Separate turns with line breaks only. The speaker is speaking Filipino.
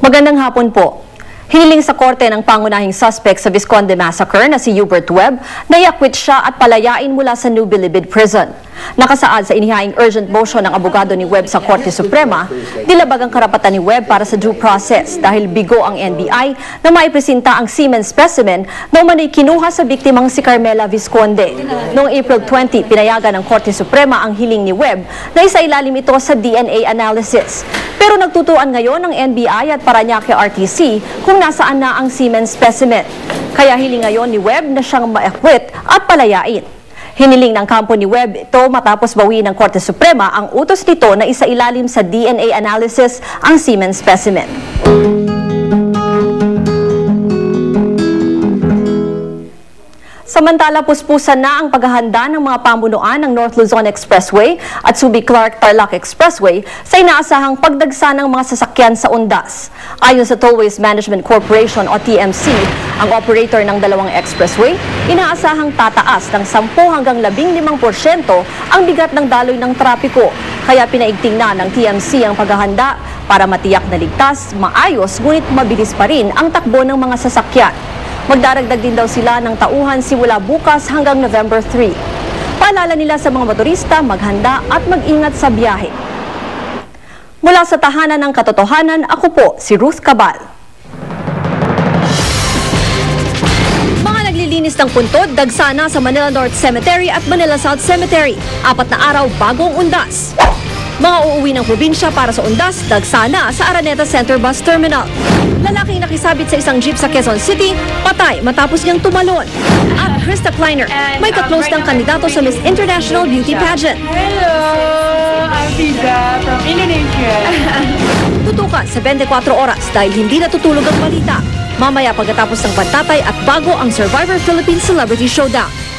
Magandang hapon po. Hiniling sa korte ng pangunahing suspect sa Visconde Massacre na si Hubert Webb na iakwit siya at palayain mula sa New Bilibid Prison. Nakasaad sa inihaing urgent motion ng abogado ni Webb sa Korte Suprema, nilabag ang karapatan ni Webb para sa due process dahil bigo ang NBI na maipresenta ang semen specimen na umano'y kinuha sa biktimang si Carmela Visconde. Noong April 20, pinayagan ng Korte Suprema ang hiling ni Webb na isailalim ito sa DNA analysis. Pero nagtutuan ngayon ng NBI at Parañaque RTC kung nasaan na ang semen specimen. Kaya hiling ngayon ni Webb na siyang maakwit at palayain. Hiniling ng kampo ni Webb ito matapos bawiin ng Korte Suprema ang utos nito na isailalim sa DNA analysis ang semen specimen. Samantala, puspusan na ang paghahanda ng mga pamunuan ng North Luzon Expressway at Subic-Clark-Tarlac Expressway sa inaasahang pagdagsa ng mga sasakyan sa undas. Ayon sa Tollways Management Corporation o TMC, ang operator ng dalawang expressway, inaasahang tataas ng 10 hanggang 15% ang bigat ng daloy ng trapiko. Kaya pinaigting na ng TMC ang paghahanda para matiyak na ligtas, maayos, ngunit mabilis pa rin ang takbo ng mga sasakyan. Magdaragdag din daw sila ng tauhan simula bukas hanggang November 3. Paalala nila sa mga motorista maghanda at mag-ingat sa biyahe. Mula sa tahanan ng katotohanan, ako po si Ruth Cabal. Mga naglilinis ng puntod, dagsana sa Manila North Cemetery at Manila South Cemetery. 4 na araw bagong undas. Mga uuwi ng probinsya para sa undas, dagsana sa Araneta Center Bus Terminal. Lalaking nakisabit sa isang jeep sa Quezon City, patay matapos niyang tumalon. At Krista Kleiner, may ka-close ng kandidato sa Miss International Beauty Pageant.
Hello! I'm Pisa from Indonesia.
Tutukan sa 24 oras dahil hindi natutulog ang balita. Mamaya pagkatapos ng pantatay at bago ang Survivor Philippines Celebrity Showdown.